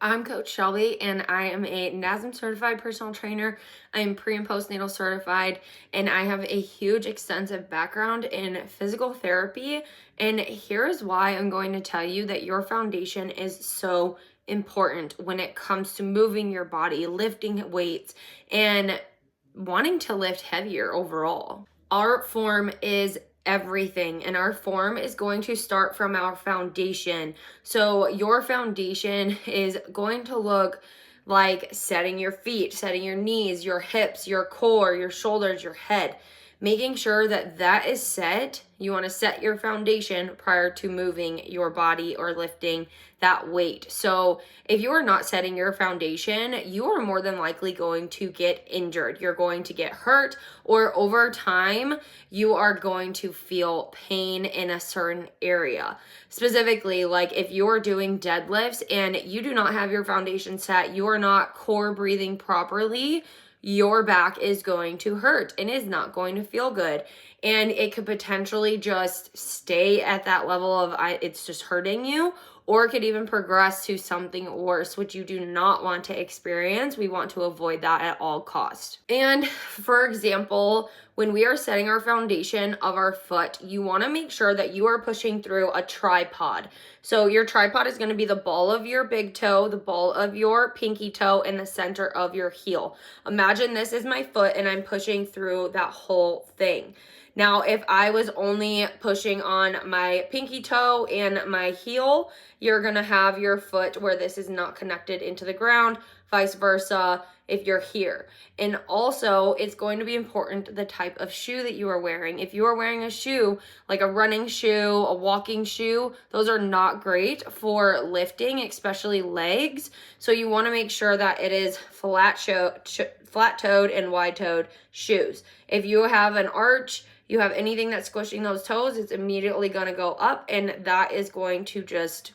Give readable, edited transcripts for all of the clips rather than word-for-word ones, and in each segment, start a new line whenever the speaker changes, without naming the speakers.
I'm Coach Shelby, and I am a NASM certified personal trainer. I am pre and postnatal certified, and I have a huge, extensive background in physical therapy. And here's why I'm going to tell you that your foundation is so important when it comes to moving your body, lifting weights, and wanting to lift heavier overall. Our form is everything, and our form is going to start from our foundation. So your foundation is going to look like setting your feet, setting your knees, your hips, your core, your shoulders, your head. Making sure that that is set. You want to set your foundation prior to moving your body or lifting that weight. So if you are not setting your foundation, you are more than likely going to get injured. You're going to get hurt, or over time, you are going to feel pain in a certain area. Specifically, like if you're doing deadlifts and you do not have your foundation set, you are not core breathing properly, your back is going to hurt and is not going to feel good. And it could potentially just stay at that level of it's just hurting you, or it could even progress to something worse, which you do not want to experience. We want to avoid that at all costs. And for example, when we are setting our foundation of our foot, you want to make sure that you are pushing through a tripod. So your tripod is going to be the ball of your big toe, the ball of your pinky toe, and the center of your heel. Imagine this is my foot and I'm pushing through that whole thing. Now, if I was only pushing on my pinky toe and my heel, you're going to have your foot where this is not connected into the ground, vice versa if you're here. And also, it's going to be important the type of shoe that you are wearing. If you are wearing a shoe, like a running shoe, a walking shoe, those are not great for lifting, especially legs. So you want to make sure that it is flat-toed and wide-toed shoes. If you have an arch, you have anything that's squishing those toes, it's immediately going to go up, and that is going to just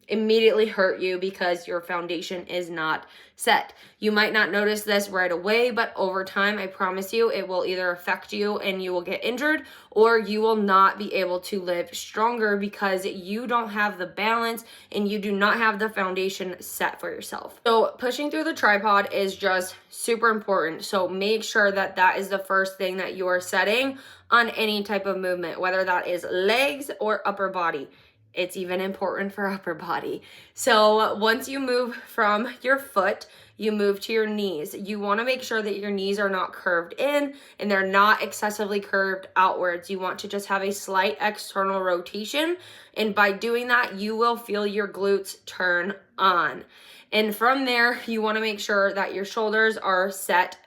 immediately hurt you because your foundation is not set. You might not notice this right away, but over time, I promise you, it will either affect you and you will get injured, or you will not be able to live stronger because you don't have the balance and you do not have the foundation set for yourself. So pushing through the tripod is just super important. So make sure that that is the first thing that you are setting on any type of movement, whether that is legs or upper body. It's even important for upper body. So once you move from your foot, you move to your knees. You want to make sure that your knees are not curved in and they're not excessively curved outwards. You want to just have a slight external rotation. And by doing that, you will feel your glutes turn on. And from there, you want to make sure that your shoulders are set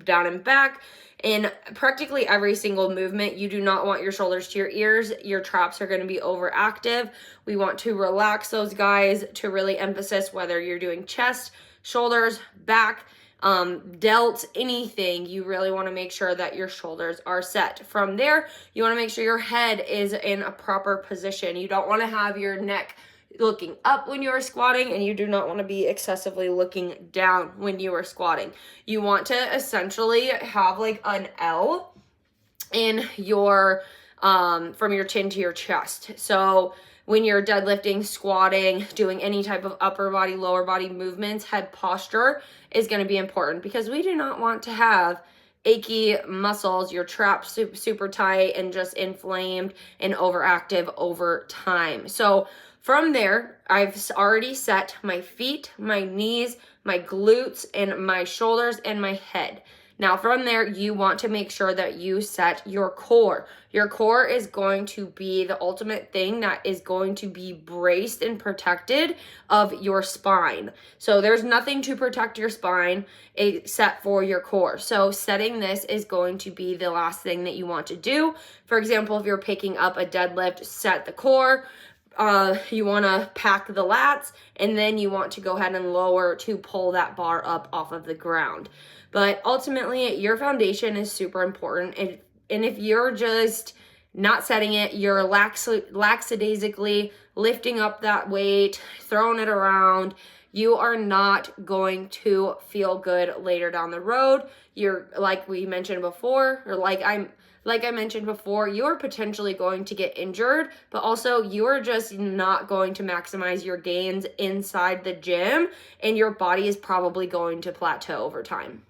down and back. In practically every single movement, you do not want your shoulders to your ears. Your traps are going to be overactive. We want to relax those guys to really emphasize whether you're doing chest, shoulders, back, delts, anything. You really want to make sure that your shoulders are set. From there, you want to make sure your head is in a proper position. You don't want to have your neck looking up when you are squatting, and you do not want to be excessively looking down when you are squatting. You want to essentially have like an L in your from your chin to your chest. So when you're deadlifting, squatting, doing any type of upper body, lower body movements, head posture is going to be important, because we do not want to have achy muscles, your traps super tight and just inflamed and overactive over time. So from there, I've already set my feet, my knees, my glutes, and my shoulders, and my head. Now from there, you want to make sure that you set your core. Your core is going to be the ultimate thing that is going to be braced and protected of your spine. So there's nothing to protect your spine except for your core. So setting this is going to be the last thing that you want to do. For example, if you're picking up a deadlift, set the core. You want to pack the lats, and then you want to go ahead and lower to pull that bar up off of the ground. But ultimately, your foundation is super important. And if you're just not setting it, you're lackadaisically lifting up that weight, throwing it around, you are not going to feel good later down the road. You're, like we mentioned before, or like I mentioned before, you're potentially going to get injured, but also you're just not going to maximize your gains inside the gym, and your body is probably going to plateau over time.